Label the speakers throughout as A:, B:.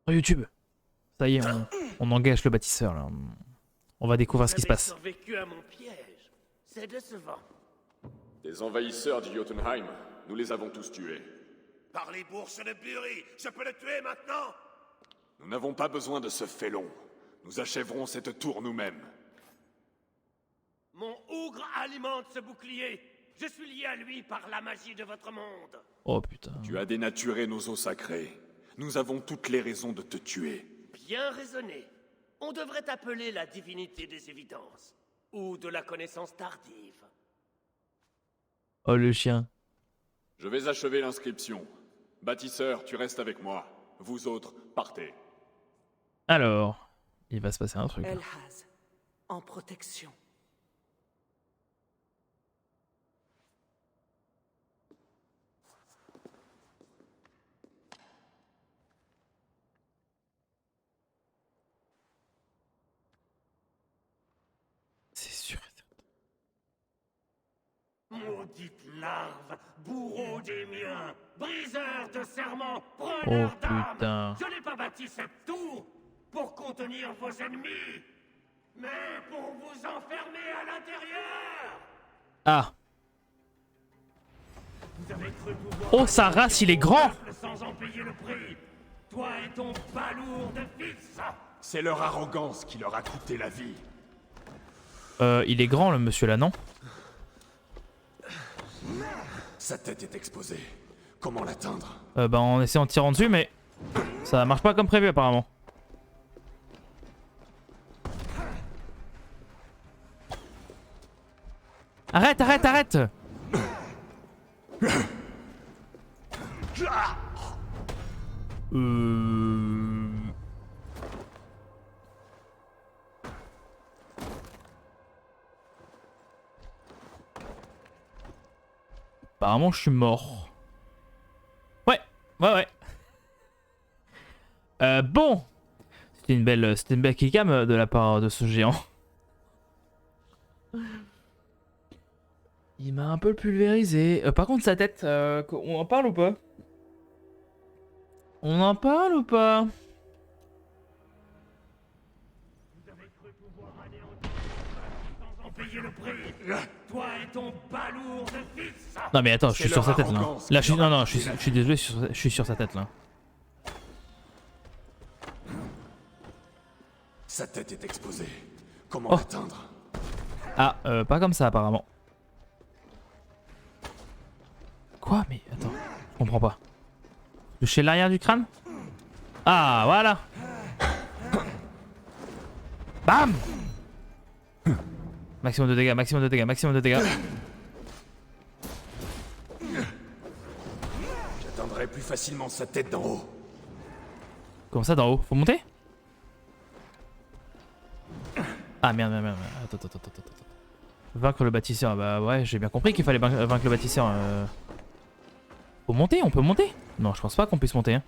A: Sur YouTube. Ça y est, on engage le bâtisseur là. On va découvrir ce qui se passe.
B: Survécu à mon piège. C'est décevant.
C: Les envahisseurs de Jotunheim, nous les avons tous tués.
B: Par les bourses de Buri, je peux le tuer maintenant.
C: Nous n'avons pas besoin de ce félon. Nous achèverons cette tour nous-mêmes.
B: Mon ougre alimente ce bouclier. Je suis lié à lui par la magie de votre monde.
A: Oh putain.
C: Tu as dénaturé nos eaux sacrées. Nous avons toutes les raisons de te tuer.
B: Bien raisonné. On devrait appeler la divinité des évidences. Ou de la connaissance tardive.
A: Oh le chien.
C: Je vais achever l'inscription. Bâtisseur, tu restes avec moi. Vous autres, partez.
A: Alors, il va se passer un truc.
D: Elhaz, en protection.
A: C'est sûr.
B: Maudite larve, bourreau des miens, briseur de serments, preneur
A: Oh
B: d'âme.
A: putain.
B: Je n'ai pas bâti cette tour pour contenir vos ennemis, mais pour vous enfermer à l'intérieur.
A: Ah.
B: Vous avez cru pouvoir
A: Oh sa race, il est grand.
B: sans en payer le prix. Toi et ton balourd de fils.
C: C'est leur arrogance qui leur a coûté la vie.
A: Il est grand le monsieur là, non?
C: Sa tête est exposée. Comment l'atteindre?
A: Bah on essaie en tirant dessus mais ça marche pas comme prévu apparemment. Arrête, arrête, arrête! Apparemment je suis mort. Ouais, ouais. Bon, c'était une belle killcam de la part de ce géant. Il m'a un peu pulvérisé. Par contre sa tête, on en parle ou pas? On en parle ou pas?
B: Vous avez cru pouvoir anéantir sans en payer le prix. Toi et ton balourd de fils.
A: Non mais attends, je suis
C: C'est
A: sur sa
C: leur
A: tête là.
C: arrogance
A: Là
C: qui leur a
A: non,
C: coûté
A: je
C: la
A: suis désolé, je suis sur sa tête là.
C: Sa tête est exposée. Comment
A: Oh.
C: l'atteindre?
A: Ah, pas comme ça apparemment. Quoi? Mais attends, je comprends pas. Toucher l'arrière du crâne? Ah, voilà. Bam! Maximum de dégâts, maximum de dégâts, maximum de dégâts.
C: J'atteindrai plus facilement sa tête d'en haut.
A: Comment ça d'en haut? Faut monter? Ah merde. Attends. Vaincre le bâtisseur. Bah ouais, j'ai bien compris qu'il fallait vaincre le bâtisseur. Faut monter, on peut monter? Non, je pense pas qu'on puisse monter. Hein.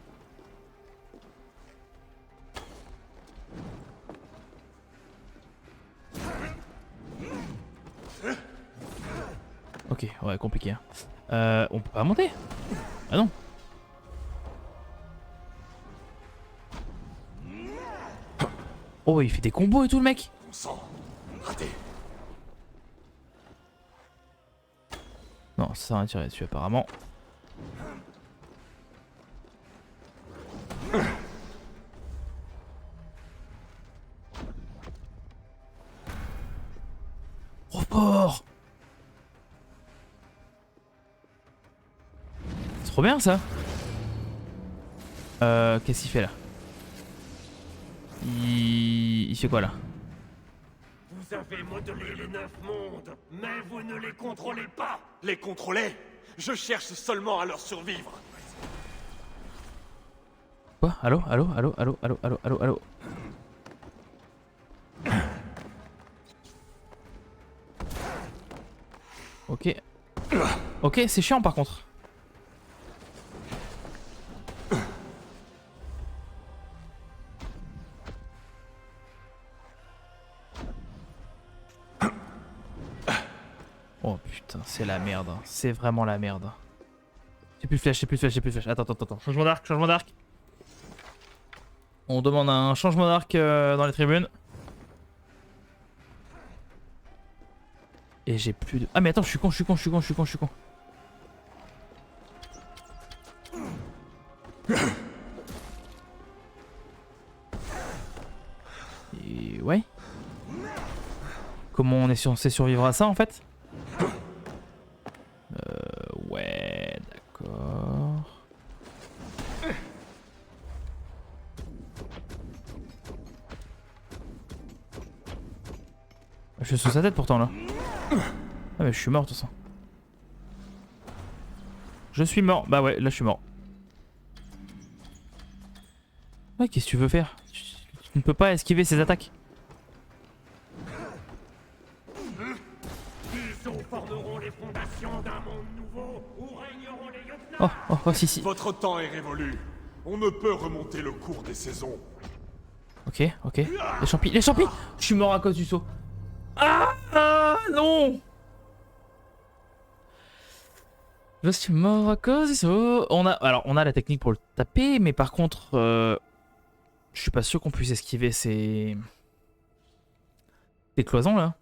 A: Ok, ouais, compliqué. Hein. On peut pas monter? Ah non. Oh, il fait des combos et tout le mec.
C: Bon sang. Raté.
A: Non, ça va tirer dessus apparemment. Report. C'est trop bien ça. Qu'est-ce qu'il fait là? Il fait quoi là?
B: Vous avez modelé les 9 mondes, mais vous ne les contrôlez pas.
C: Les contrôler? Je cherche seulement à leur survivre.
A: Quoi? Allô? Ok. Ok, c'est chiant par contre. Oh putain, c'est la merde. C'est vraiment la merde. J'ai plus de flèche. Attends. Changement d'arc. On demande un changement d'arc dans les tribunes. Et j'ai plus de... Ah mais attends, je suis con. Et ouais. Comment on est censé survivre à ça en fait? Ouais, d'accord. Je suis sous sa tête pourtant là. Ah mais je suis mort de toute façon. Je suis mort. Bah ouais, là je suis mort. Ouais, qu'est-ce que tu veux faire? Tu ne peux pas esquiver ses attaques.
B: Ils formeront les fondations d'un monde nouveau où régneront les lieutenants.
A: Oh, si.
C: Votre temps est révolu. On ne peut remonter le cours des saisons.
A: Ok. Les champis. Je suis mort à cause du saut. Ah non. Je suis mort à cause du saut. On a la technique pour le taper, mais par contre, je suis pas sûr qu'on puisse esquiver ces cloisons là.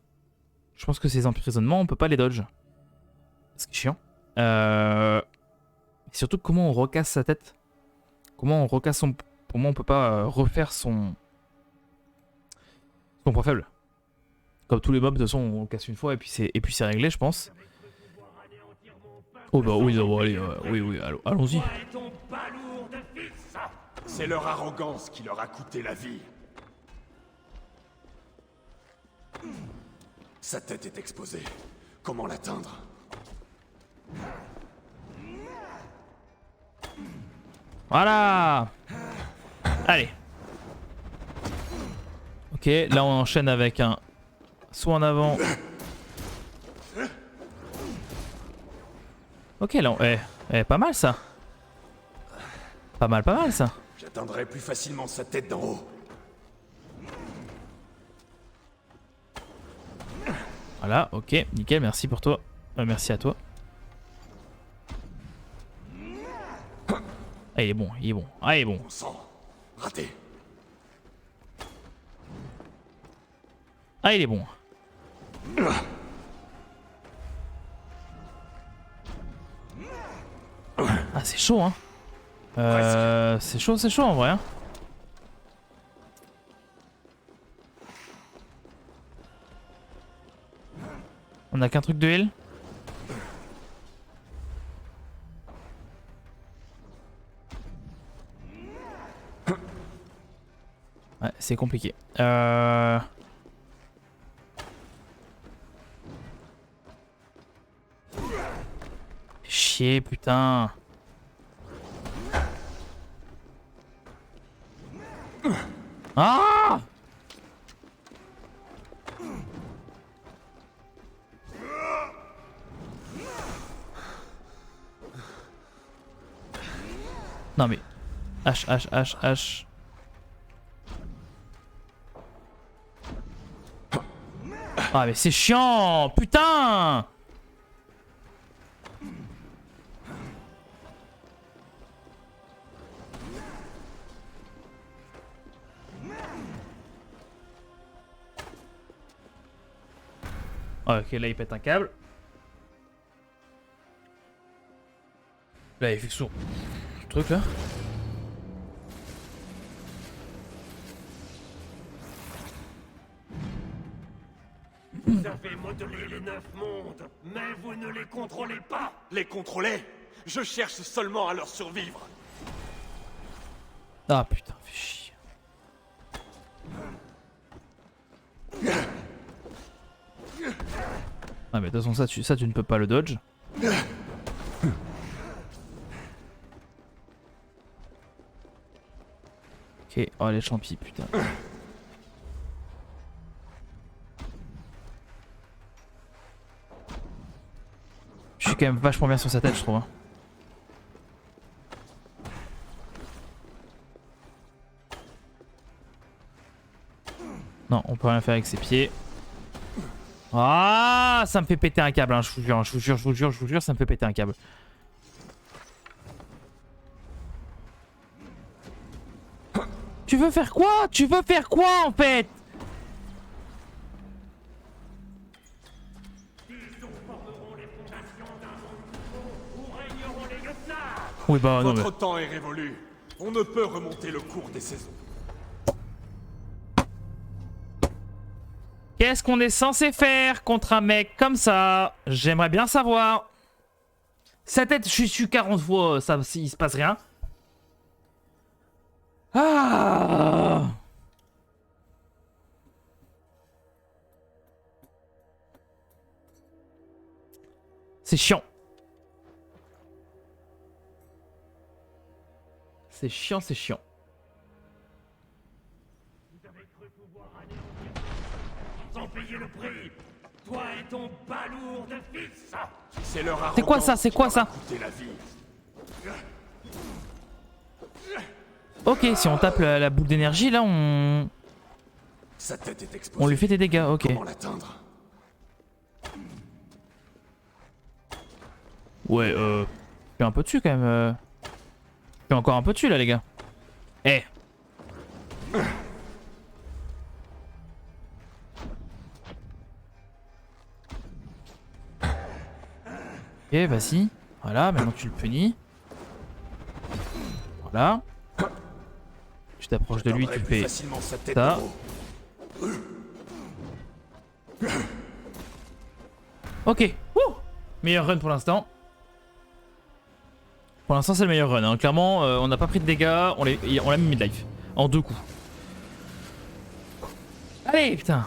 A: Je pense que ces emprisonnements, on peut pas les dodge. C'est chiant. Et surtout, comment on recasse sa tête? Comment on recasse son... Comment on peut pas refaire son point faible? Comme tous les mobs, de toute façon, on le casse une fois et puis c'est réglé, je pense. Oh bah oui, oui, allons-y.
C: C'est leur arrogance qui leur a coûté la vie. Sa tête est exposée. Comment l'atteindre?
A: Voilà. Allez. Ok, là on enchaîne avec un saut en avant. Ok, là on... pas mal ça. Pas mal ça.
C: J'atteindrai plus facilement sa tête d'en haut.
A: Voilà, ok, nickel, merci pour toi. Merci à toi. Ah, il est bon. Ah, il est bon.
C: Bon sang, raté.
A: Ah, il est bon. Ah, c'est chaud, hein. C'est chaud en vrai. Hein. On a qu'un truc de heal. Ouais, c'est compliqué. Chier, putain. Ah! Non mais... H. Ah mais c'est chiant! Putain! Ok, là il pète un câble. Là il fait son truc là.
B: Vous avez modelé les 9 mondes, mais vous ne les contrôlez pas.
C: Les contrôler? Je cherche seulement à leur survivre.
A: Ah putain, fais chier. Ah mais de toute façon ça tu ne peux pas le dodge. Ok, oh les champis, putain. Je suis quand même vachement bien sur sa tête, je trouve. Hein. Non, on peut rien faire avec ses pieds. Ah, ça me fait péter un câble, hein, je vous jure, ça me fait péter un câble. Tu veux faire quoi? Tu veux faire quoi en fait? Oui bah non mais...
C: Votre temps est révolu. On ne peut remonter le cours des saisons.
A: Qu'est-ce qu'on est censé faire contre un mec comme ça? J'aimerais bien savoir. Sa tête, je suis 40 fois, ça, il se passe rien. Ah! C'est chiant. C'est chiant, c'est chiant.
B: Sans payer le prix. Toi et ton balourd de fils.
C: C'est leur
A: C'est quoi ça? C'est quoi ça?
C: coûté la vie.
A: Ok, si on tape la boule d'énergie, là, on...
C: Sa tête est exposée.
A: On lui fait des dégâts, ok.
C: Comment l'atteindre?
A: Ouais, je suis un peu dessus quand même. Je suis encore un peu dessus là, les gars. Eh. Ok, vas-y. Voilà, maintenant tu le punis. Voilà. Tu t'approches de lui, tu fais
C: facilement sa tête
A: ça.
C: de veau.
A: Ok. Wouh. Meilleur run pour l'instant. Pour l'instant, c'est le meilleur run. Hein. Clairement, on n'a pas pris de dégâts. On l'a mis mid-life. En 2 coups. Allez, putain.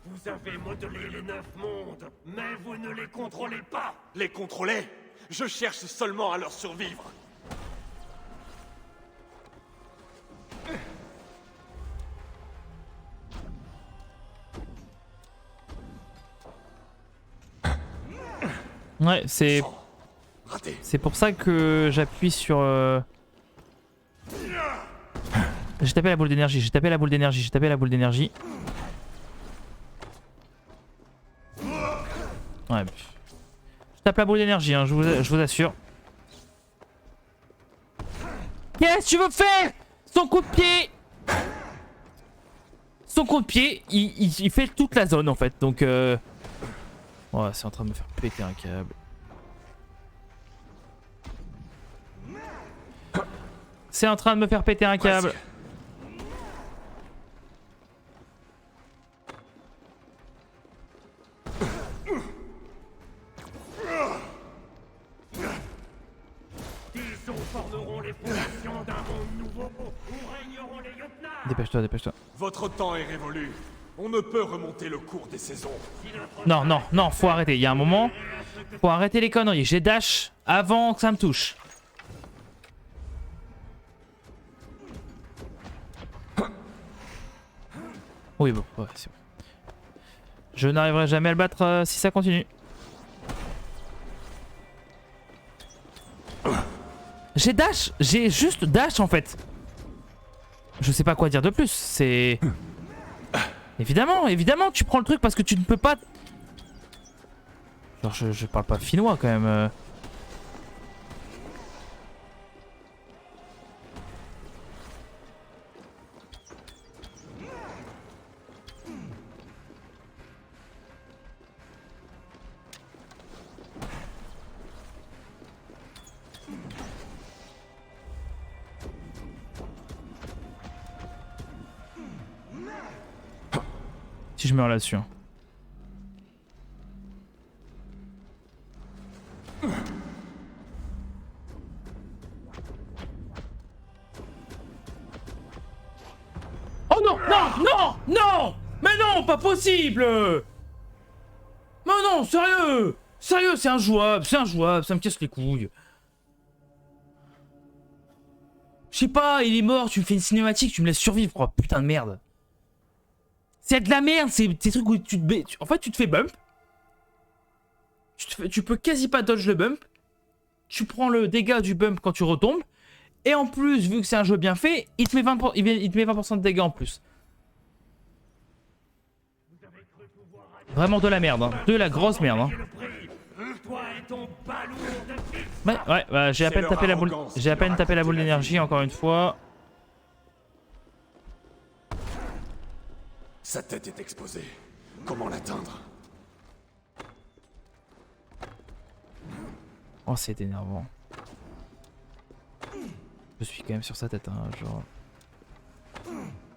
B: Vous avez modelé les 9 mondes, mais vous ne les contrôlez pas.
C: Les contrôler? Je cherche seulement à leur survivre.
A: Ouais, c'est...
C: Raté.
A: C'est pour ça que j'appuie sur... J'ai tapé la boule d'énergie, j'ai tapé la boule d'énergie, j'ai tapé la boule d'énergie. Ouais. Je tape la boule d'énergie, hein, je vous assure. Qu'est-ce que tu veux faire? Son coup de pied! Son coup de pied, il fait toute la zone en fait, donc... Ouais, c'est en train de me faire péter un câble. C'est en train de me faire péter un câble.
B: Ils formeront les fondations d'un monde nouveau où régneront les lieutenants.
A: Dépêche-toi, dépêche-toi.
C: Votre temps est révolu. On ne peut remonter le cours des saisons.
A: Non, non, non, faut arrêter. Il y a un moment, faut arrêter les conneries. J'ai dash avant que ça me touche. Oui, bon, ouais, c'est bon. Je n'arriverai jamais à le battre si ça continue. J'ai dash, j'ai juste dash en fait. Je sais pas quoi dire de plus, c'est... Évidemment, évidemment, tu prends le truc parce que tu ne peux pas... Genre, je parle pas finnois quand même. Si je meurs là-dessus. Hein. Oh non, non, non, non! Mais non, pas possible! Mais non, sérieux! Sérieux, c'est injouable, ça me casse les couilles. Je sais pas, il est mort, tu me fais une cinématique, tu me laisses survivre, quoi. Putain de merde. C'est de la merde, c'est des trucs où tu te... En fait, tu te fais bump. Tu peux quasi pas dodge le bump. Tu prends le dégât du bump quand tu retombes. Et en plus, vu que c'est un jeu bien fait, il te met 20%, il te met 20% de dégâts en plus. Vraiment de la merde, hein. De la grosse merde. Hein.
B: Toi et ton balourd de fils.
A: Ouais, bah, j'ai à
C: C'est
A: peine
C: leur
A: tapé la boule.
C: arrogance
A: J'ai à
C: qui
A: peine
C: leur a
A: tapé la
C: coûté
A: boule
C: la
A: d'énergie
C: vie.
A: encore une fois.
C: Sa tête est exposée. Comment l'atteindre?
A: Oh, c'est énervant. Je suis quand même sur sa tête, hein, genre.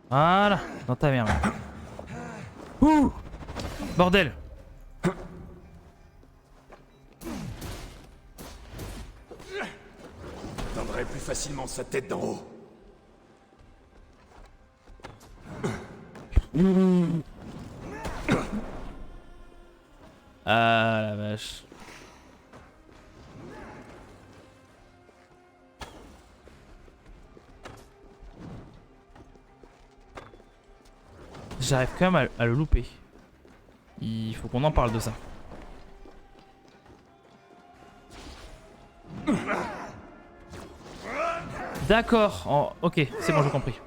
A: Voilà, dans ta merde. Ouh, bordel.
C: Atteindrait plus facilement sa tête d'en haut.
A: Ah la vache. J'arrive quand même à le louper. Il faut qu'on en parle de ça. D'accord. Ok, c'est bon, j'ai compris.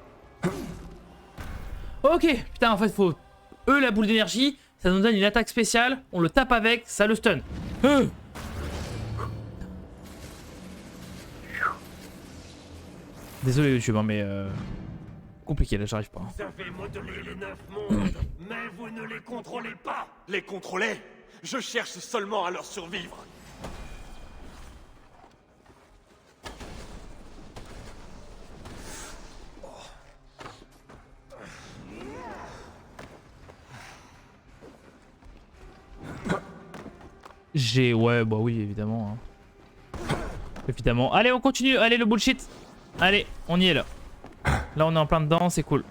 A: Ok, putain, en fait, faut... Eux, la boule d'énergie, ça nous donne une attaque spéciale. On le tape avec, ça le stun. Désolé YouTube, hein, mais... Compliqué, là, j'arrive pas.
B: Vous avez modelé les 9 mondes, mais vous ne les contrôlez pas.
C: Les contrôler? Je cherche seulement à leur survivre.
A: Ouais, bah oui, évidemment. Hein. Évidemment. Allez, on continue. Allez, le bullshit. Allez, on y est là. Là, on est en plein dedans, c'est cool.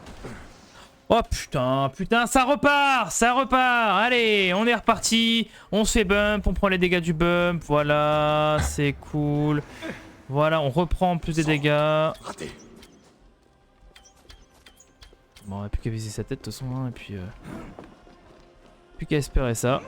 A: Oh putain, ça repart. Allez, on est reparti. On se fait bump, on prend les dégâts du bump. Voilà, c'est cool. Voilà, on reprend plus des dégâts.
C: Raté.
A: Bon, on a plus qu'à viser sa tête de toute façon, hein, et puis... plus qu'à espérer ça.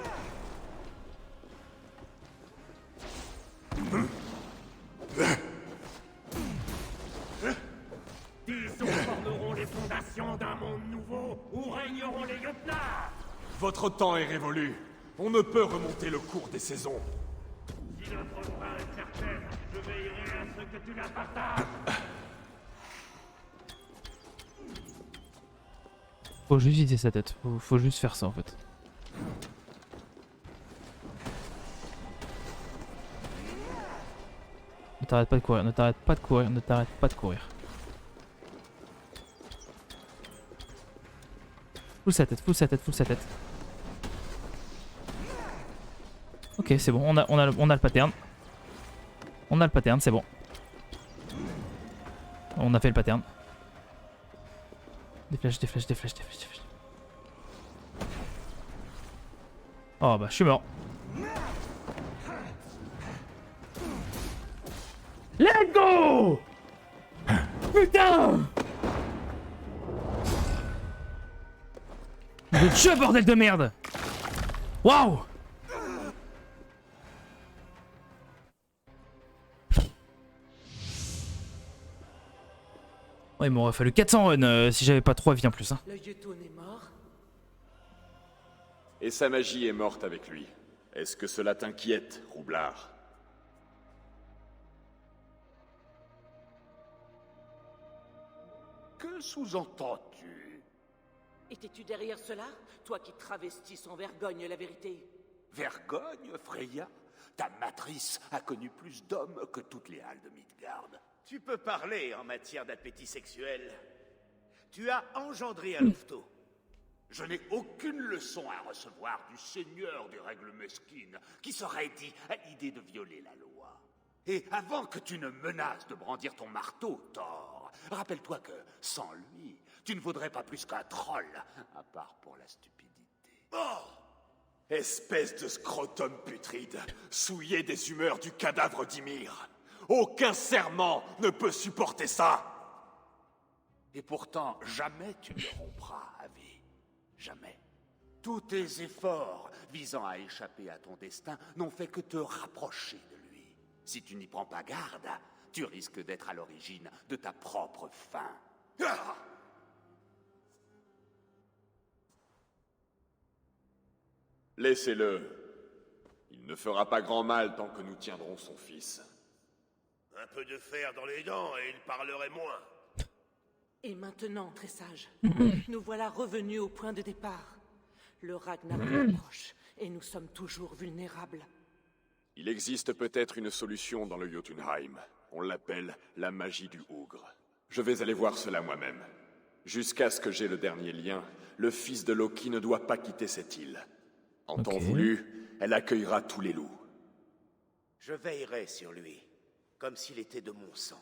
B: Disons formeront les fondations d'un monde nouveau où régneront les Jötnar.
C: Votre temps est révolu. On ne peut remonter le cours des saisons.
B: Si notre fin est certaine, je veillerai à ce que tu la partages.
A: Faut juste viser sa tête. Faut juste faire ça en fait. Ne t'arrête pas de courir, ne t'arrête pas de courir, ne t'arrête pas de courir. Full sa tête, full sa tête, full sa tête. Ok, c'est bon, on a le pattern. On a le pattern, c'est bon. On a fait le pattern. Des flèches, des flèches, des flèches, des flèches, des flèches. Oh bah je suis mort. Let's go! Putain! Le Dieu, bordel de merde! Waouh! Ouais, il m'aurait fallu 400 runs si j'avais pas 3 vies en plus. Hein.
D: Le Jötun est mort?
C: Et sa magie est morte avec lui. Est-ce que cela t'inquiète, Roublard?
B: Que sous-entends-tu?
D: Étais-tu derrière cela? Toi qui travestis sans vergogne la vérité.
B: Vergogne, Freya? Ta matrice a connu plus d'hommes que toutes les halles de Midgard.
E: Tu peux parler en matière d'appétit sexuel. Tu as engendré un louveteau.
B: Je n'ai aucune leçon à recevoir du seigneur des règles mesquines qui serait dit à l'idée de violer la loi. Et avant que tu ne menaces de brandir ton marteau, Thor, rappelle-toi que sans lui, tu ne vaudrais pas plus qu'un troll, à part pour la stupidité.
C: Oh! Espèce de scrotum putride, souillé des humeurs du cadavre d'Ymir. Aucun serment ne peut supporter ça.
B: Et pourtant, jamais tu ne rompras à vie. Jamais. Tous tes efforts visant à échapper à ton destin n'ont fait que te rapprocher de lui. Si tu n'y prends pas garde, tu risques d'être à l'origine de ta propre fin. Ah!
C: Laissez-le. Il ne fera pas grand mal tant que nous tiendrons son fils.
E: Un peu de fer dans les dents et il parlerait moins.
D: Et maintenant, très sage, nous voilà revenus au point de départ. Le Ragnarok approche et nous sommes toujours vulnérables.
C: Il existe peut-être une solution dans le Jotunheim. On l'appelle la magie du Ougre. Je vais aller voir cela moi-même. Jusqu'à ce que j'aie le dernier lien, le fils de Loki ne doit pas quitter cette île. En temps voulu, elle accueillera tous les loups.
E: Je veillerai sur lui, comme s'il était de mon sang.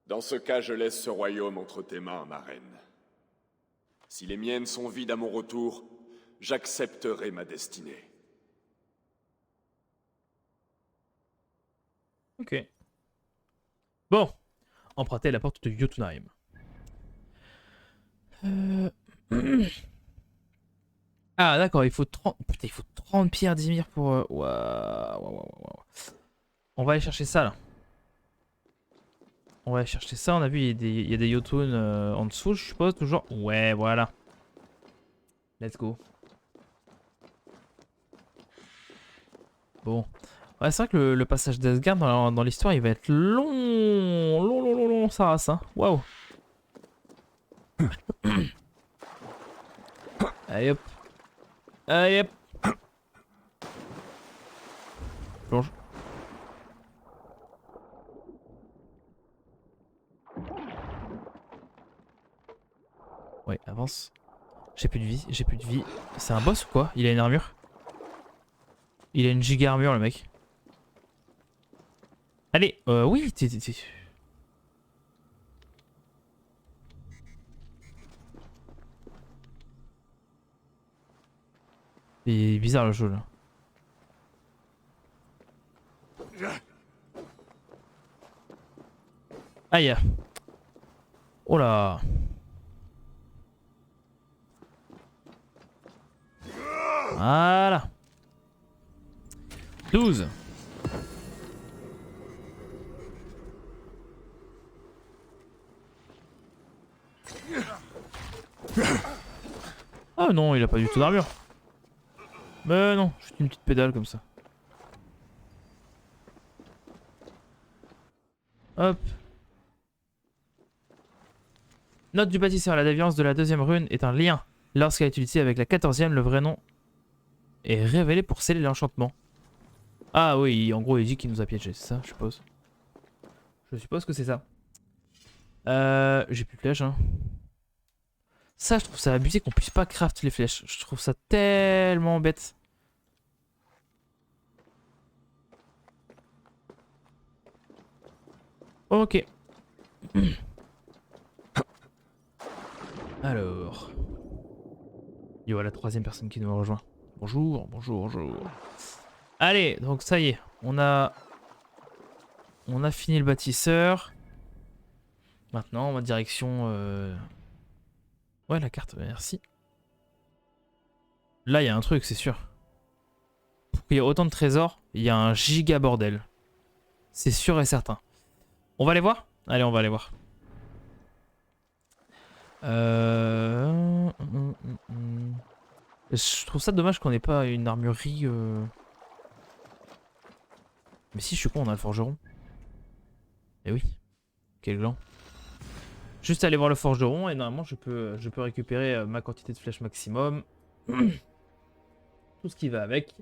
C: Dans ce cas, je laisse ce royaume entre tes mains, ma reine. Si les miennes sont vides à mon retour, j'accepterai ma destinée.
A: Ok. Bon. Emprunter la porte de Jotunheim. Ah d'accord, il faut 30... Putain, il faut 30 pierres d'Ymir pour... Waouh. On va aller chercher ça, là. On va aller chercher ça. On a vu, il y a des Jotun en dessous, je suppose, toujours. Ouais, voilà. Let's go. Bon. Ouais, c'est vrai que le passage d'Asgard dans l'histoire, il va être long, sa race, hein. Waouh. Allez hop. Allez hop. Plonge. Ouais, avance. J'ai plus de vie, C'est un boss ou quoi? Il a une armure? Il a une giga armure, le mec. Allez, oui, Il est bizarre le jeu là. Aïe. Oh là. Voilà. 12. Ah non, il a pas du tout d'armure. Mais non, juste une petite pédale comme ça. Hop. Note du bâtisseur. La déviance de la deuxième rune est un lien. Lorsqu'elle est utilisée avec la 14e, le vrai nom est révélé pour sceller l'enchantement. Ah oui, en gros il dit qu'il nous a piégé, c'est ça, je suppose. Je suppose que c'est ça. J'ai plus de flèches, hein. Ça, je trouve ça abusé qu'on puisse pas craft les flèches. Je trouve ça tellement bête. Ok. Alors. Il y aura la troisième personne qui nous rejoint. Bonjour. Allez, donc ça y est. On a fini le bâtisseur. Maintenant, on va direction... Ouais, la carte, merci. Là, il y a un truc, c'est sûr. Pour qu'il y ait autant de trésors, il y a un giga bordel. C'est sûr et certain. On va aller voir? Allez, on va aller voir. Je trouve ça dommage qu'on n'ait pas une armurerie. Mais si, je suis con, on a le forgeron. Eh oui. Quel gland. Juste aller voir le forgeron et normalement je peux récupérer ma quantité de flèches maximum. Tout ce qui va avec.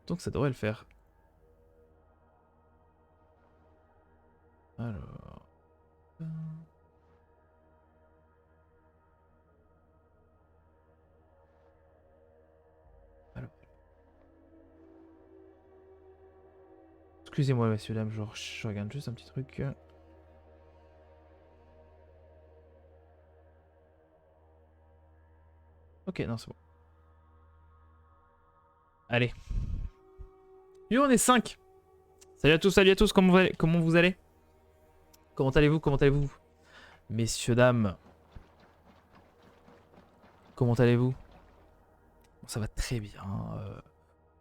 A: Donc ça devrait le faire. Alors. Excusez-moi messieurs dames, je regarde juste un petit truc. Ok, non, c'est bon. Allez. Yo, on est 5. Salut à tous, comment vous allez? Comment allez-vous? Messieurs, dames. Comment allez-vous? Bon, ça va très bien.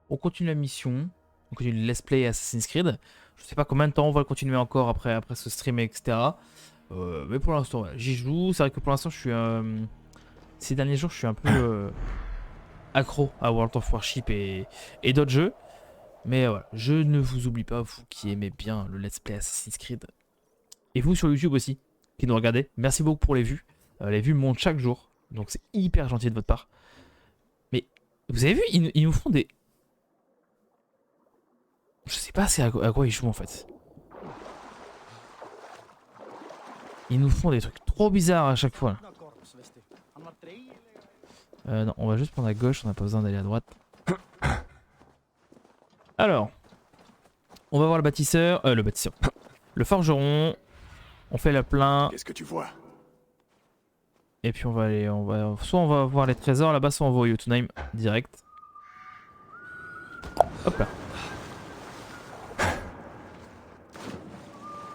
A: On continue la mission. On continue le let's play Assassin's Creed. Je sais pas combien de temps on va le continuer encore après ce stream, etc. Mais pour l'instant, voilà, j'y joue. C'est vrai que pour l'instant, je suis... Ces derniers jours, je suis un peu accro à World of Warship et d'autres jeux. Mais voilà, je ne vous oublie pas, vous qui aimez bien le let's play Assassin's Creed. Et vous sur YouTube aussi, qui nous regardez. Merci beaucoup pour les vues. Les vues montent chaque jour, donc c'est hyper gentil de votre part. Mais vous avez vu, ils nous font des... Je sais pas c'est à quoi ils jouent en fait. Ils nous font des trucs trop bizarres à chaque fois. Non, on va juste prendre à gauche, on n'a pas besoin d'aller à droite. Alors, on va voir le bâtisseur, le forgeron. On fait le plein.
C: Qu'est-ce que tu vois?
A: Et puis on va aller, soit on va voir les trésors là-bas, soit on va au Jotunheim direct. Hop là.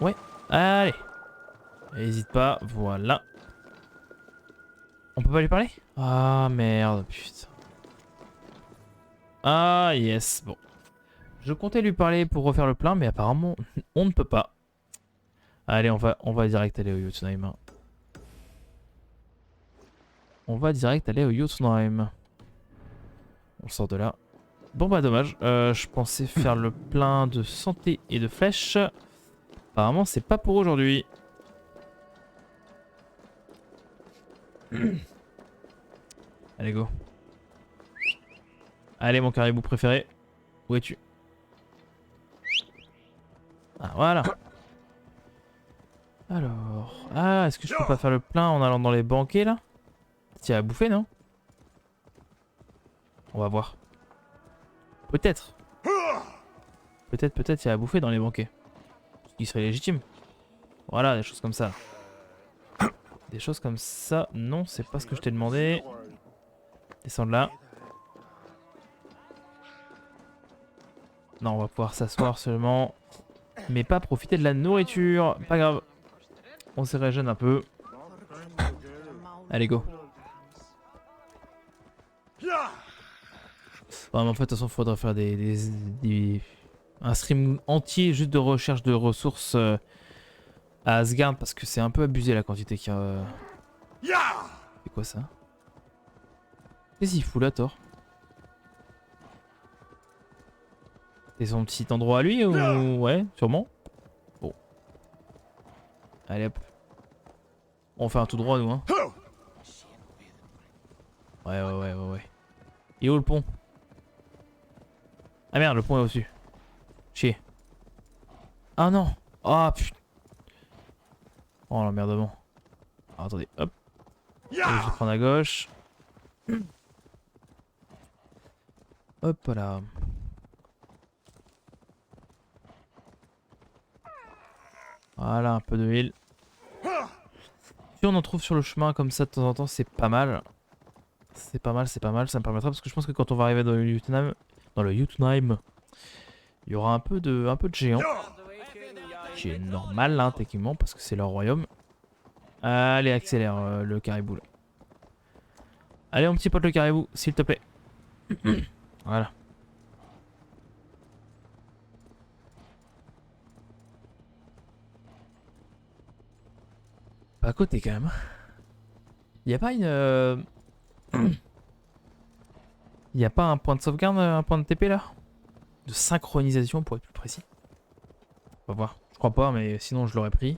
A: Ouais, allez. N'hésite pas, voilà. On peut pas lui parler? Ah merde, putain. Ah yes, bon. Je comptais lui parler pour refaire le plein, mais apparemment on ne peut pas. Allez, on va direct aller au Jotunheim. On va direct aller au Jotunheim. On sort de là. Bon bah dommage, je pensais faire le plein de santé et de flèches. Apparemment c'est pas pour aujourd'hui. Allez go. Allez mon caribou préféré. Où es-tu? Ah voilà. Alors... Ah, est-ce que je peux pas faire le plein en allant dans les banquets là? Tiens à bouffer non? On va voir. Peut-être. Peut-être il y a à bouffer dans les banquets. Ce qui serait légitime. Voilà, des choses comme ça. Des choses comme ça. Non, c'est pas ce que je t'ai demandé. Descends de là. Non, on va pouvoir s'asseoir seulement. Mais pas profiter de la nourriture. Pas grave. On se régène un peu. Allez, go. Bon, mais en fait, de toute façon, il faudrait faire un stream entier juste de recherche de ressources à Asgard parce que c'est un peu abusé la quantité qu'il y a. C'est quoi ça? Qu'est-ce qu'il fout là, Thor? C'est son petit endroit à lui ou... Ouais, sûrement. Bon. Allez hop. On fait un tout droit nous hein. Ouais. Et où le pont? Ah merde, le pont est au-dessus. Chier. Ah non. Ah putain. Oh l'emmerdement. Ah, attendez, hop. Allez, je vais prendre à gauche. Hop là. Voilà, un peu d'huile. Si on en trouve sur le chemin comme ça de temps en temps, c'est pas mal. C'est pas mal, ça me permettra parce que je pense que quand on va arriver dans le Jotunheim, il y aura un peu de géants. Qui est normal, hein, techniquement, parce que c'est leur royaume. Allez, accélère le caribou là. Allez, mon petit pote le caribou, s'il te plaît. Voilà. Pas à côté quand même. Y a pas une... Y a pas un point de sauvegarde, un point de TP là? De synchronisation pour être plus précis. On va voir. Je crois pas, mais sinon je l'aurais pris.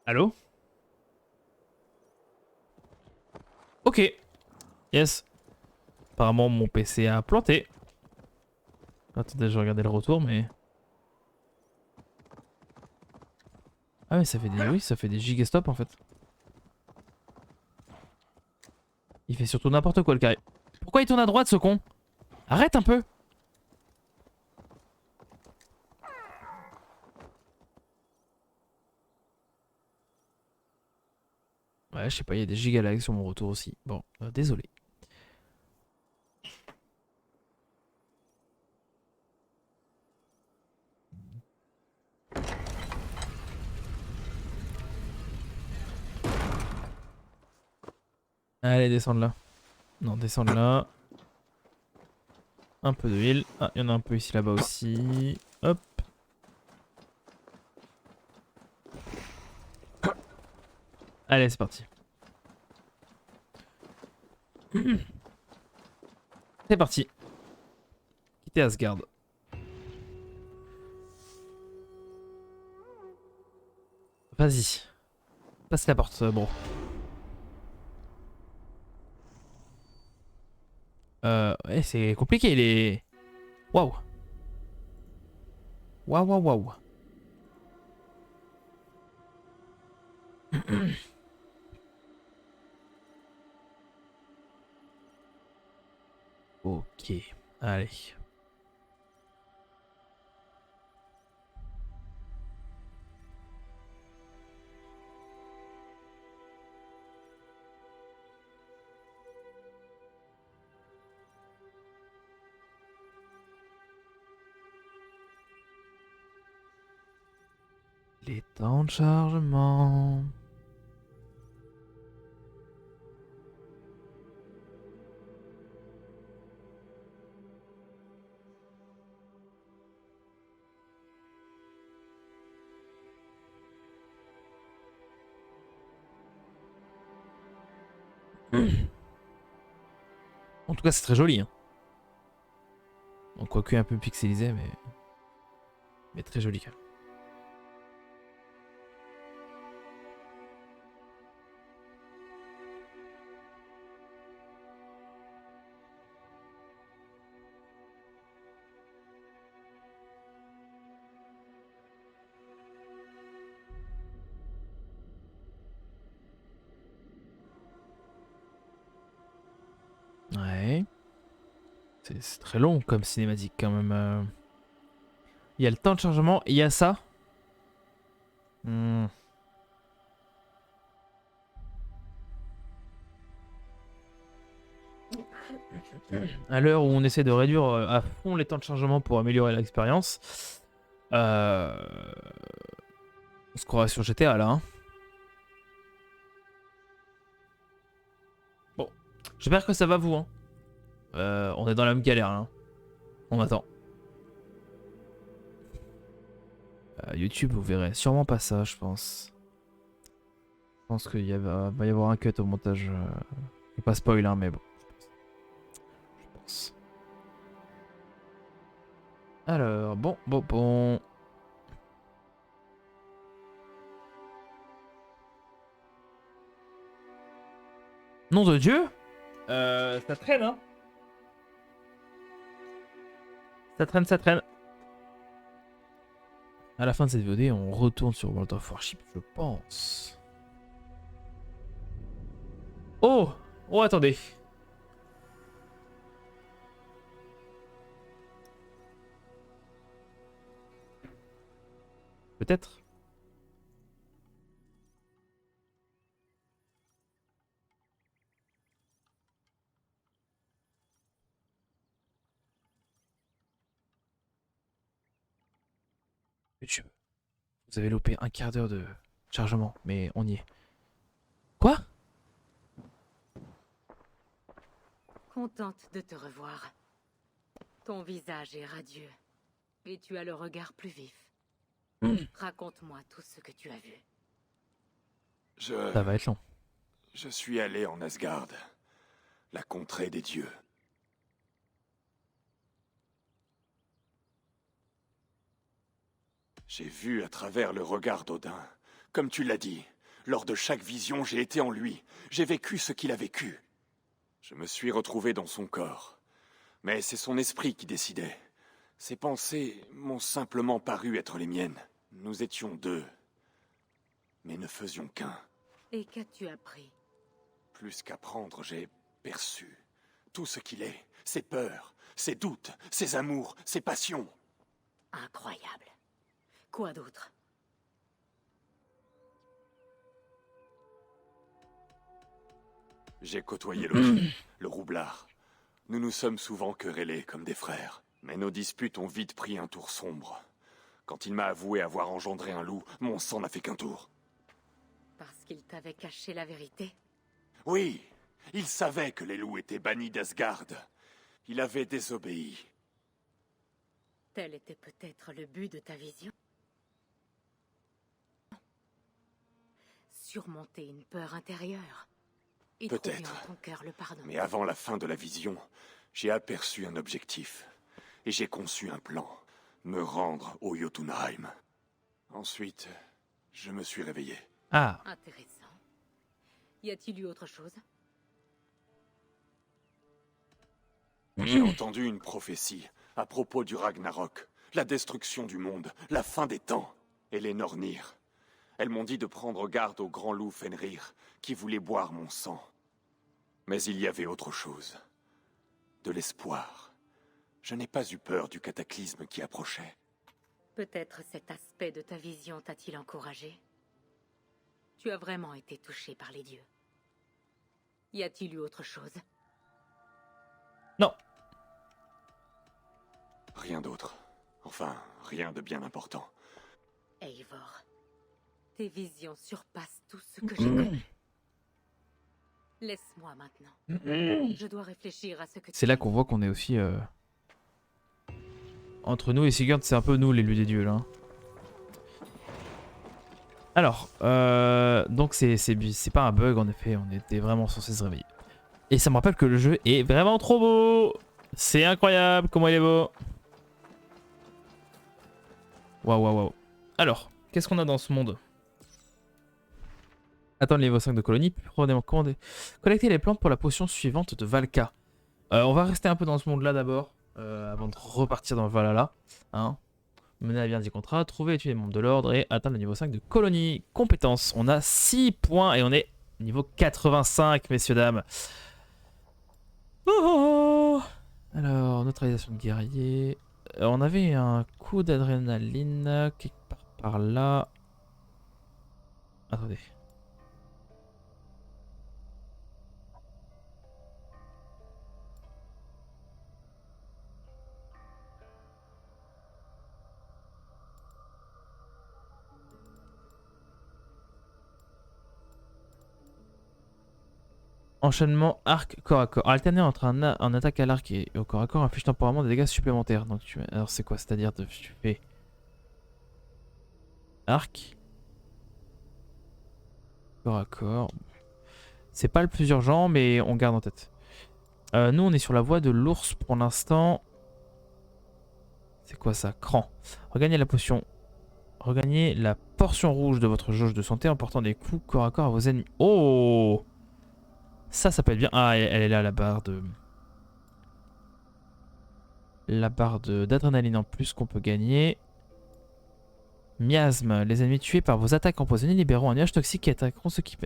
A: Allô? Ok. Yes. Apparemment mon PC a planté. Attendez, je regardais le retour, mais... Ah mais ça fait des... Oui, ça fait des gigastops en fait. Il fait surtout n'importe quoi le carré. Pourquoi il tourne à droite ce con? Arrête un peu. Ouais, je sais pas, il y a des gigalags sur mon retour aussi. Bon, désolé. Allez, descendre là. Non, descendre là. Un peu d'huile. Ah, il y en a un peu ici là-bas aussi. Hop. Allez, c'est parti. C'est parti. Quitter Asgard. Vas-y. Passe la porte, bro. Ouais, c'est compliqué, les... Waouh. Waouh, waouh, waouh. Ok, allez. Les temps de chargement. En tout cas, c'est très joli. Hein. Donc, quoique un peu pixelisé, mais très joli. Quand même. Ouais. C'est très long comme cinématique quand même. Il y a le temps de chargement et il y a ça. Hmm. À l'heure où on essaie de réduire à fond les temps de chargement pour améliorer l'expérience, on se croirait sur GTA là. Hein. Bon, j'espère que ça va vous. Hein. On est dans la même galère là. On attend. YouTube, vous verrez sûrement pas ça, je pense. Je pense qu'il va y avoir un cut au montage. Je vais pas spoil, hein, mais bon. Je pense. Alors, bon. Nom de Dieu ça traîne, hein. Ça traîne. À la fin de cette VOD, on retourne sur World of Warship, je pense. Oh! Oh, attendez. Peut-être. YouTube. Vous avez loupé un quart d'heure de chargement, mais on y est. Quoi?
F: Contente de te revoir. Ton visage est radieux. Et tu as le regard plus vif. Raconte-moi tout ce que tu as vu.
A: Ça va être long.
C: Je suis allé en Asgard, la contrée des dieux. J'ai vu à travers le regard d'Odin. Comme tu l'as dit, lors de chaque vision, j'ai été en lui. J'ai vécu ce qu'il a vécu. Je me suis retrouvé dans son corps. Mais c'est son esprit qui décidait. Ses pensées m'ont simplement paru être les miennes. Nous étions deux, mais ne faisions qu'un.
F: Et qu'as-tu appris?
C: Plus qu'apprendre, j'ai perçu tout ce qu'il est. Ses peurs, ses doutes, ses amours, ses passions.
F: Incroyable. Quoi d'autre?
C: J'ai côtoyé Loki, le roublard. Nous nous sommes souvent querellés comme des frères. Mais nos disputes ont vite pris un tour sombre. Quand il m'a avoué avoir engendré un loup, mon sang n'a fait qu'un tour.
F: Parce qu'il t'avait caché la vérité?
C: Oui, il savait que les loups étaient bannis d'Asgard. Il avait désobéi.
F: Tel était peut-être le but de ta vision? Surmonter une peur intérieure. Et trouver
C: Peut-être.
F: en ton cœur le pardon.
C: Mais avant la fin de la vision, j'ai aperçu un objectif. Et j'ai conçu un plan. Me rendre au Jotunheim. Ensuite, je me suis réveillé.
A: Ah,
F: Intéressant. Y a-t-il eu autre chose?
C: J'ai entendu une prophétie à propos du Ragnarok, la destruction du monde, la fin des temps. Et les Nornir. Elles m'ont dit de prendre garde au grand loup Fenrir, qui voulait boire mon sang. Mais il y avait autre chose. De l'espoir. Je n'ai pas eu peur du cataclysme qui approchait.
F: Peut-être cet aspect de ta vision t'a-t-il encouragé? Tu as vraiment été touché par les dieux. Y a-t-il eu autre chose?
A: non.
C: Rien d'autre. Enfin, rien de bien important.
F: Eivor, tes visions surpassent tout ce que j'ai connu. Laisse-moi maintenant. Je dois réfléchir à ce que tu
A: C'est là
F: dis.
A: qu'on voit qu'on est aussi... Entre nous et Sigurd, c'est un peu nous l'élu des dieux là. Alors, donc c'est pas un bug en effet, on était vraiment censé se réveiller. Et ça me rappelle que le jeu est vraiment trop beau. C'est incroyable comment il est beau. Waouh, waouh, waouh. Alors, qu'est-ce qu'on a dans ce monde? Attendre le niveau 5 de colonie, collecter les plantes pour la potion suivante de Valka. On va rester un peu dans ce monde là d'abord, avant de repartir dans Valhalla. Hein. Mener à bien des contrats, trouver et tuer les membres de l'ordre et atteindre le niveau 5 de colonie. Compétences, on a 6 points et on est niveau 85, messieurs, dames. Oh. Alors, neutralisation de guerrier. On avait un coup d'adrénaline quelque part par là. Attendez. Enchaînement arc corps à corps. Alterner entre un attaque à l'arc et au corps à corps inflige temporairement des dégâts supplémentaires. Donc alors c'est quoi? C'est-à-dire tu fais arc corps à corps. C'est pas le plus urgent mais on garde en tête. Nous on est sur la voie de l'ours pour l'instant. C'est quoi ça? Cran. Regagnez la potion. Regagnez la portion rouge de votre jauge de santé en portant des coups corps à corps à vos ennemis. Oh! Ça peut être bien. Ah, elle est là, la barre de... La barre d'adrénaline en plus qu'on peut gagner. Miasme. Les ennemis tués par vos attaques empoisonnées libéreront un nuage toxique qui attaqueront ceux qui...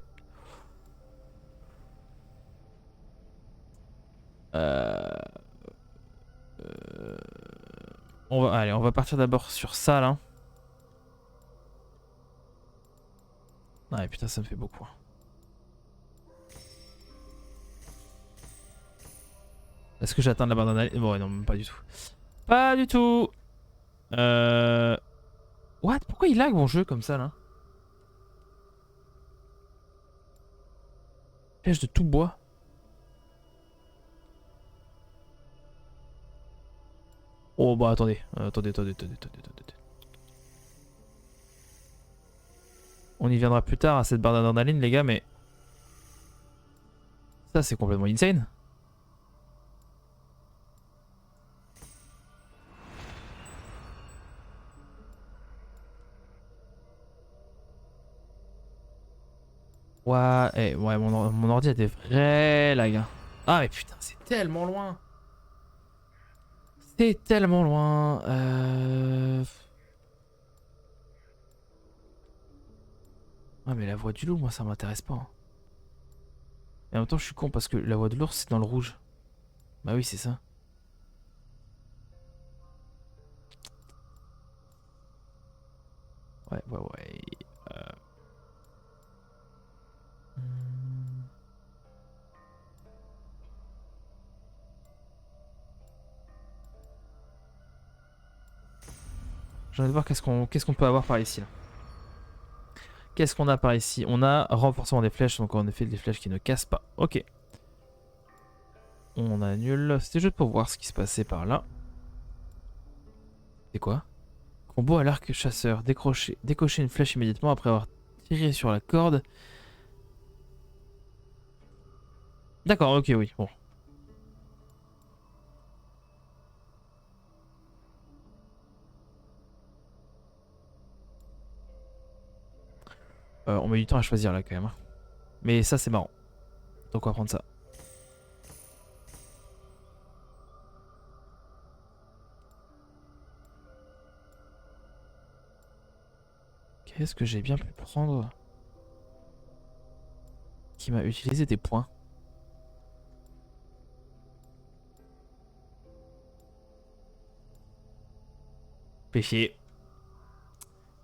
A: Allez, on va partir d'abord sur ça, là. Ah, putain, ça me fait beaucoup. Est-ce que j'atteins la barre d'analyse? Bon, non, même pas du tout. Pas du tout. What? Pourquoi il lag mon jeu comme ça, là? Flèche de tout bois. Oh, bah attendez. Attendez. On y viendra plus tard à cette barre d'adrénaline, les gars, mais... Ça, c'est complètement insane. Ouais, mon ordi a des vrais lags. Hein. Ah mais putain, c'est tellement loin. C'est tellement loin. Ah mais la voix du loup, moi ça m'intéresse pas. Hein. Et en même temps, je suis con parce que la voix de l'ours c'est dans le rouge. Bah oui, c'est ça. Ouais. J'ai envie de voir qu'est-ce qu'on peut avoir par ici là. Qu'est-ce qu'on a par ici? On a renforcement des flèches, donc en effet des flèches qui ne cassent pas. Ok. On annule. C'était juste pour voir ce qui se passait par là. C'est quoi? Combo à l'arc chasseur. Décocher une flèche immédiatement après avoir tiré sur la corde. D'accord, ok, oui. Bon. On met du temps à choisir là quand même. Mais ça c'est marrant. Donc on va prendre ça. Qu'est-ce que j'ai bien pu prendre qui m'a utilisé des points? Fais chier.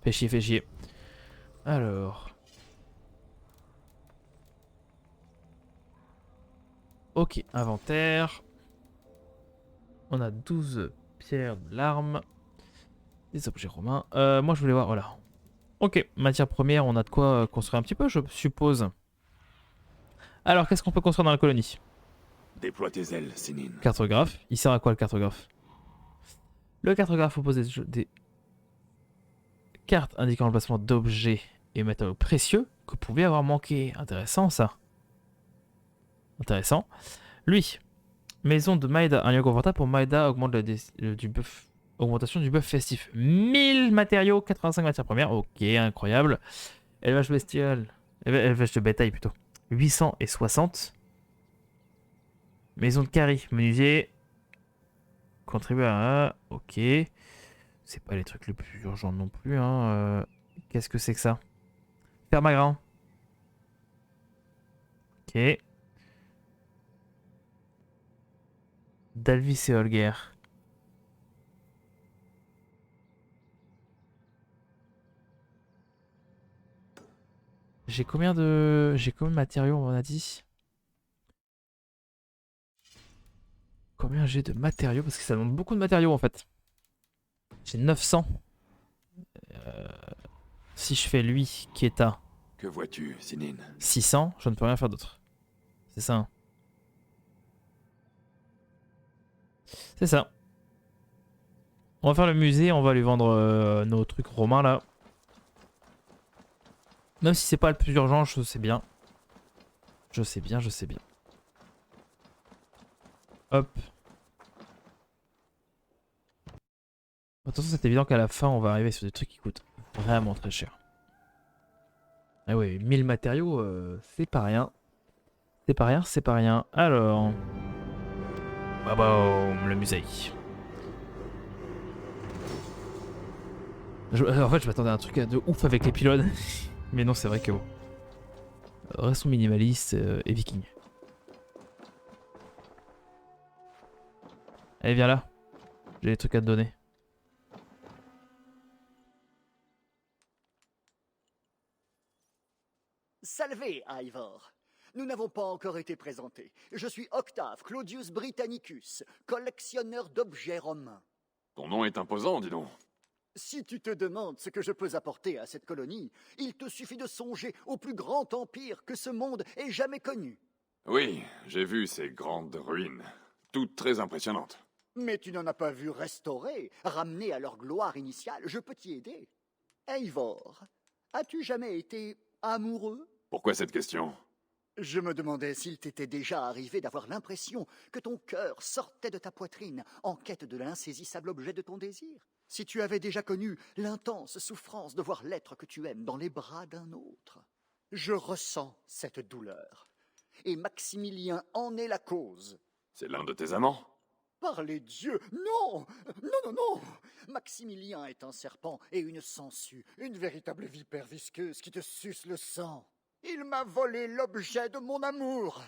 A: Fais chier, fais chier. Alors. Ok, inventaire. On a 12 pierres de l'arme. Des objets romains. Moi je voulais voir, voilà. Ok, matière première, on a de quoi construire un petit peu, je suppose. Alors, qu'est-ce qu'on peut construire dans la colonie?
C: Déploie tes ailes, Sinin.
A: Cartographe. Il sert à quoi le cartographe? Le cartographe propose des cartes indiquant le placement d'objets et matériaux précieux que vous pouvez avoir manqué. Intéressant ça. Intéressant. Lui, maison de Maïda. Un lieu confortable pour Maïda augmente augmentation du buff festif. 1000 matériaux, 85 matières premières. Ok, incroyable. Élevage bestial. Élevage de bétail plutôt. 860. Maison de Carrie. Menuisier. Contribuer à... Ok. C'est pas les trucs les plus urgents non plus. Hein. Qu'est-ce que c'est que ça? Ferme à grain. Ok. Dalvis et Holger. J'ai combien de matériaux on a dit? Combien j'ai de matériaux? Parce que ça demande beaucoup de matériaux en fait. J'ai 900. Si je fais lui qui est à
C: Que vois-tu, Sinin?
A: 600, je ne peux rien faire d'autre. C'est ça. Hein. C'est ça. On va faire le musée, on va lui vendre nos trucs romains là. Même si c'est pas le plus urgent, je sais bien. Je sais bien, je sais bien. Hop. Attention, c'est évident qu'à la fin, on va arriver sur des trucs qui coûtent vraiment très cher. Ah ouais, 1000 matériaux, c'est pas rien. C'est pas rien, c'est pas rien. Alors... Bah boum, le musée. En fait, je m'attendais à un truc de ouf avec les pylônes. Mais non, c'est vrai que bon. Restons minimalistes et vikings. Allez, viens là. J'ai des trucs à te donner.
G: Salvé, Ivor. Nous n'avons pas encore été présentés. Je suis Octave Claudius Britannicus, collectionneur d'objets romains.
C: Ton nom est imposant, dis donc.
G: Si tu te demandes ce que je peux apporter à cette colonie, il te suffit de songer au plus grand empire que ce monde ait jamais connu.
C: Oui, j'ai vu ces grandes ruines. Toutes très impressionnantes.
G: Mais tu n'en as pas vu restaurer, ramener à leur gloire initiale. Je peux t'y aider. Eivor, as-tu jamais été amoureux?
C: Pourquoi cette question?
G: Je me demandais s'il t'était déjà arrivé d'avoir l'impression que ton cœur sortait de ta poitrine en quête de l'insaisissable objet de ton désir. Si tu avais déjà connu l'intense souffrance de voir l'être que tu aimes dans les bras d'un autre. Je ressens cette douleur. Et Maximilien en est la cause.
C: C'est l'un de tes amants?
G: Par les dieux, non! Non, non, non! Maximilien est un serpent et une sangsue, une véritable vipère visqueuse qui te suce le sang. Il m'a volé l'objet de mon amour.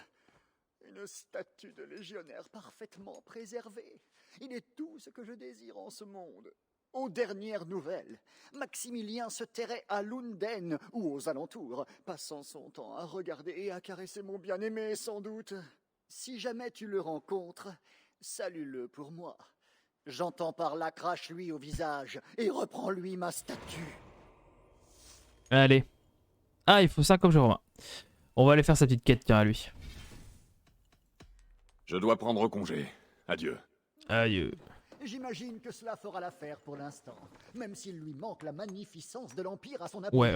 G: Une statue de légionnaire parfaitement préservée. Il est tout ce que je désire en ce monde. Aux dernières nouvelles, Maximilien se terrait à Lunden ou aux alentours, passant son temps à regarder et à caresser mon bien-aimé, sans doute. Si jamais tu le rencontres, salue-le pour moi. J'entends par là, crache-lui au visage et reprends-lui ma statue.
A: Allez. Ah, il faut 5 objets romains. On va aller faire sa petite quête, tiens, à lui.
C: Je dois prendre congé. Adieu.
A: Adieu.
G: J'imagine que cela fera l'affaire pour l'instant, même s'il lui manque la magnificence de l'Empire à son appui.
A: Ouais,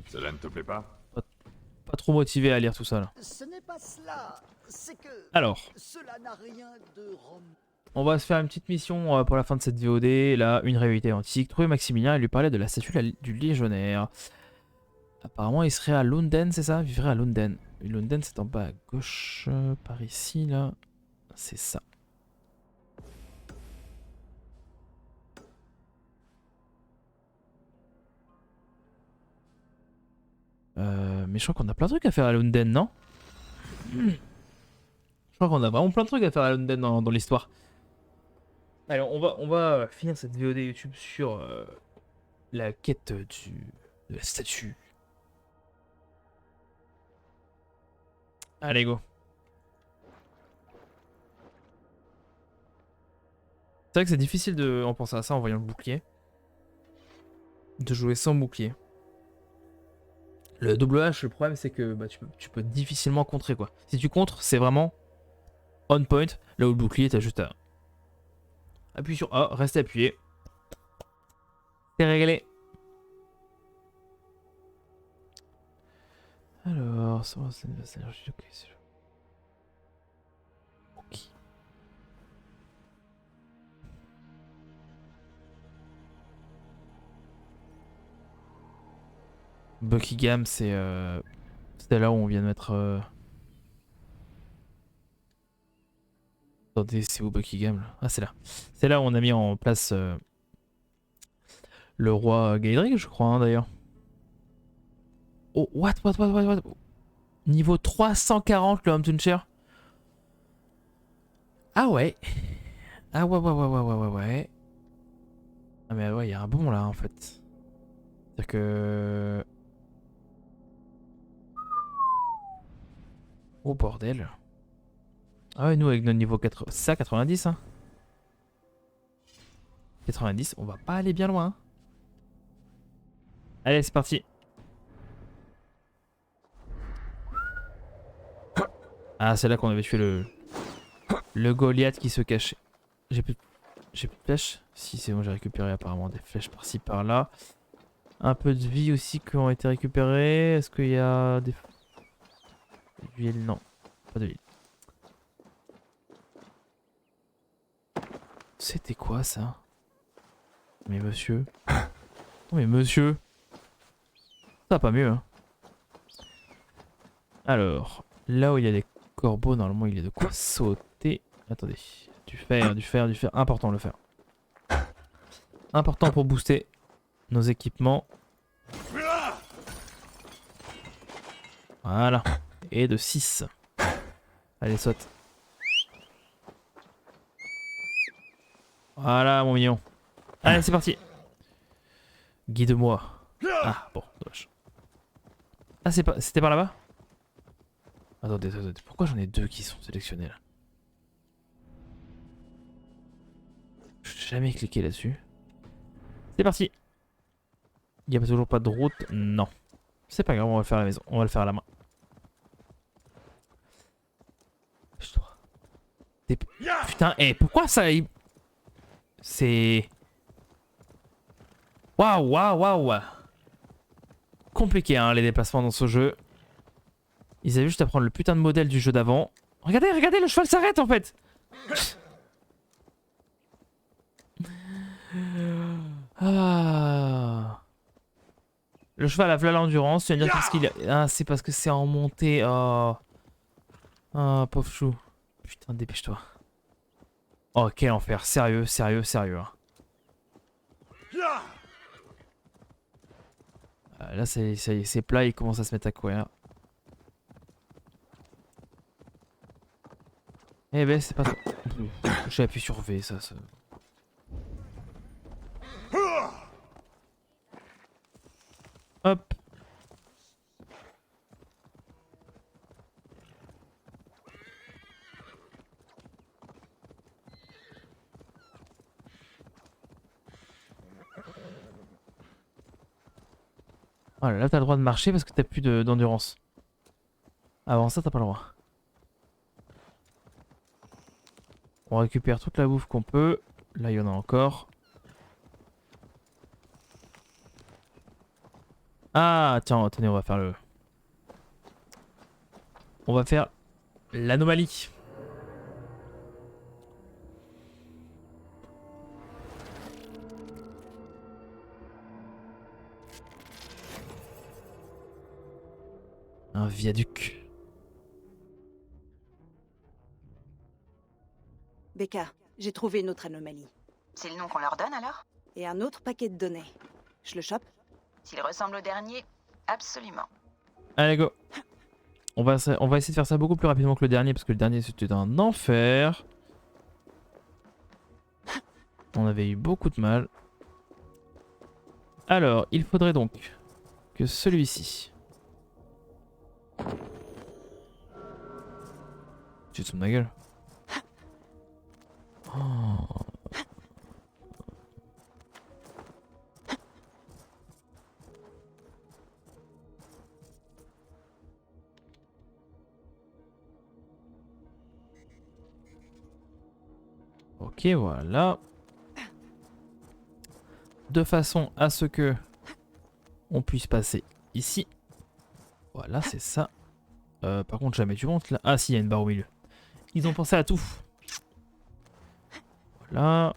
C: Cela ne te plaît pas?
A: pas trop motivé à lire tout ça là.
G: Ce n'est pas cela. C'est que
A: Alors,
G: cela n'a rien de
A: on va se faire une petite mission pour la fin de cette VOD. Là, une réalité antique. Trouver Maximilien et lui parler de la statue du légionnaire. Apparemment, il serait à Lunden, c'est ça? Vivrait à Lunden. Lunden, c'est en bas à gauche. Par ici, là. C'est ça. Mais je crois qu'on a plein de trucs à faire à Lunden, non? Je crois qu'on a vraiment plein de trucs à faire à Lunden dans l'histoire. Alors, on va finir cette VOD YouTube sur la quête de la statue. Allez, go. C'est vrai que c'est difficile de en penser à ça en voyant le bouclier. De jouer sans bouclier. Le double H, le problème c'est que bah, tu peux difficilement contrer quoi. Si tu contres, c'est vraiment on point. Là où le bouclier, t'as juste à appuyer sur A, rester appuyé. C'est réglé. Alors, ça va, c'est ok. Ok. Buckingham, c'est là où on vient de mettre. Attendez, c'est où Buckingham là? Ah, c'est là. C'est là où on a mis en place le roi Gaedric, je crois, hein, d'ailleurs. Oh, what? Niveau 340 le Hamptonshire. Ah ouais. Ah ouais. Ah mais ouais, il y a un bon là en fait. C'est-à-dire que... Oh bordel. Ah ouais, nous avec notre niveau 80... C'est ça, 90 hein. 90, on va pas aller bien loin. Allez, c'est parti. Ah, c'est là qu'on avait tué le Goliath qui se cachait. J'ai plus de flèches. Si, c'est bon, j'ai récupéré apparemment des flèches par-ci, par-là. Un peu de vie aussi qui ont été récupérées. Est-ce qu'il y a des... D'huile? Non, pas de huile. C'était quoi ça? Mais monsieur. Oh mais monsieur. Ça va pas mieux hein. Alors, là où il y a des corbeaux, normalement il y a de quoi sauter. Attendez. Du fer. Important de le faire. Important pour booster nos équipements. Voilà. Et de 6. Allez, saute. Voilà, mon mignon. Allez, c'est parti. Guide-moi. Ah, bon, dommage. Ah, c'était par là-bas? Attendez. Pourquoi j'en ai deux qui sont sélectionnés là? Je n'ai jamais cliqué là-dessus. C'est parti. Il n'y a toujours pas de route? Non. C'est pas grave, on va le faire à la maison. On va le faire à la main. Putain, pourquoi ça... C'est... Waouh. Compliqué hein, les déplacements dans ce jeu. Ils avaient juste à prendre le putain de modèle du jeu d'avant. Regardez, le cheval s'arrête en fait. Ah. Le cheval a l'endurance, tu vas me dire parce qu'il a... Ah, c'est parce que c'est en montée. Oh. Ah, pauvre chou. Putain, dépêche-toi. Oh, quel enfer. Sérieux. Hein. Là, c'est plat, il commence à se mettre à courir. Eh ben, c'est pas ça. J'ai appuyé sur V, ça. Hop. Voilà, là t'as le droit de marcher parce que t'as plus d'endurance. Avant ça, t'as pas le droit. On récupère toute la bouffe qu'on peut. Là, il y en a encore. Ah, tiens, attendez, on va faire le... On va faire l'anomalie. Un viaduc.
H: Becca, j'ai trouvé une autre anomalie.
I: C'est le nom qu'on leur donne alors?
H: Et un autre paquet de données. Je le chope?
I: S'il ressemble au dernier, absolument.
A: Allez, go. On va essayer de faire ça beaucoup plus rapidement que le dernier, parce que le dernier c'était un enfer. On avait eu beaucoup de mal. Alors, il faudrait donc que celui-ci... Tu te fous de ma gueule? Oh. Ok, voilà. De façon à ce que on puisse passer ici. Voilà, c'est ça. Par contre, jamais tu montes là. Ah si, il y a une barre au milieu. Ils ont pensé à tout. Voilà.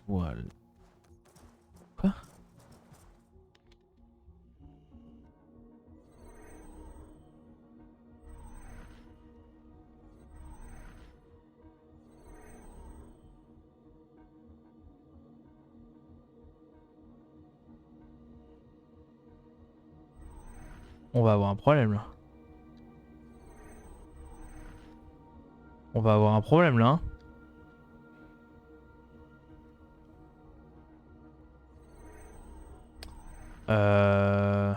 A: Voilà. Quoi? On va avoir un problème là. On va avoir un problème là. Hein.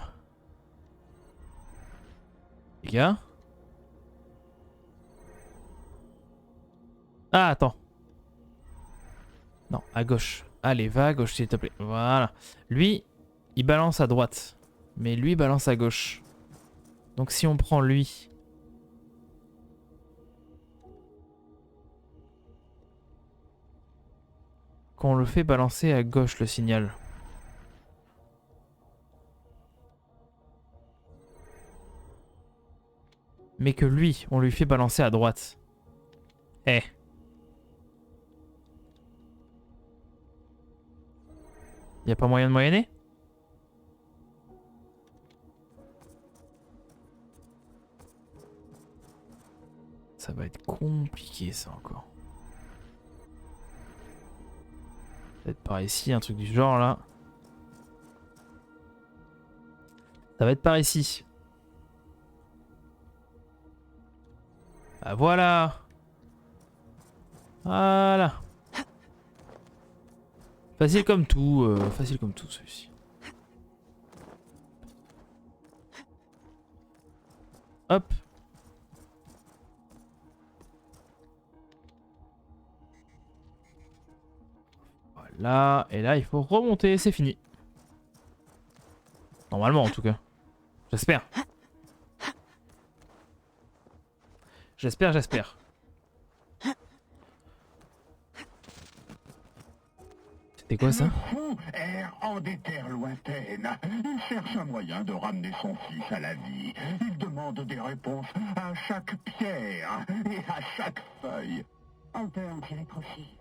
A: Les gars. Ah, attends. Non, à gauche. Allez, va à gauche s'il te plaît. Voilà. Lui, il balance à droite. Mais lui balance à gauche. Donc si on prend lui... Qu'on le fait balancer à gauche le signal. Mais que lui, on lui fait balancer à droite. Eh. Y a pas moyen de moyenner? Ça va être compliqué ça encore. Peut-être par ici, un truc du genre là. Ça va être par ici. Ah voilà. Voilà. Facile comme tout celui-ci. Hop. Voilà, et là il faut remonter, c'est fini. Normalement en tout cas. J'espère. J'espère. C'était quoi ça?
J: Le fou erre en des terres lointaines. Il cherche un moyen de ramener son fils à la vie. Il demande des réponses à chaque pierre et à chaque feuille.
K: On peut en tirer profit.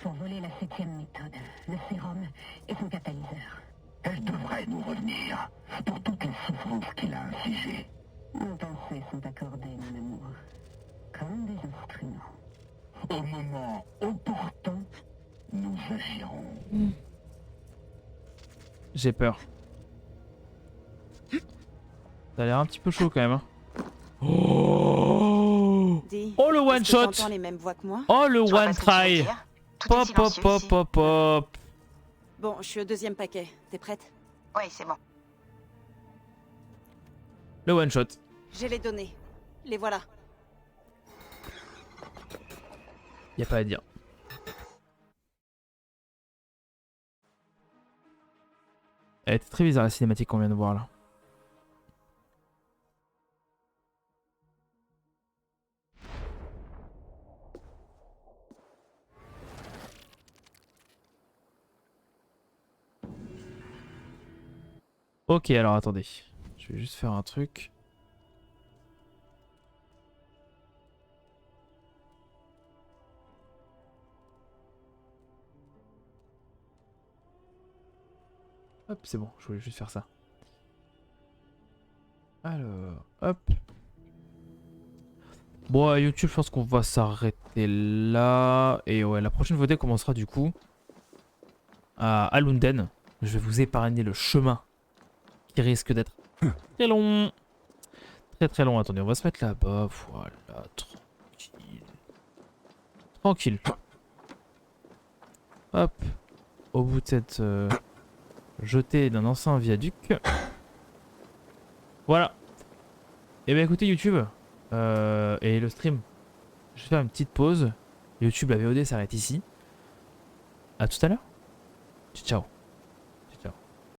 K: Pour voler la 7e méthode, le sérum et son catalyseur.
J: Elle devrait nous revenir pour toutes les souffrances qu'il a infligées.
K: Nos pensées sont accordées, mon amour. Comme des instruments.
J: Au moment opportun, nous agirons.
A: J'ai peur. Ça a l'air un petit peu chaud quand même. Hein. Oh, oh le one shot.
H: Les mêmes voix que moi?
A: Oh le one try. Pop pop pop pop pop.
H: Bon, je suis au 2e paquet. T'es prête?
I: Oui, c'est bon.
A: Le one shot.
H: J'ai les données. Les voilà.
A: Y a pas à dire. Elle était très bizarre la cinématique qu'on vient de voir là. Ok, alors attendez. Je Je vais juste faire un truc. Hop, c'est bon, je voulais juste faire ça. Alors, hop. Bon, à YouTube, je pense qu'on va s'arrêter là. Et ouais, la prochaine vidéo commencera du coup à Alunden. Je vais vous épargner le chemin qui risque d'être très long. Très très long. Attendez, on va se mettre là-bas. Voilà, tranquille. Tranquille. Hop. Au bout de cette jetée d'un ancien viaduc. Voilà. Et bien écoutez YouTube et le stream, je vais faire une petite pause. YouTube, la VOD s'arrête ici. À tout à l'heure. Ciao.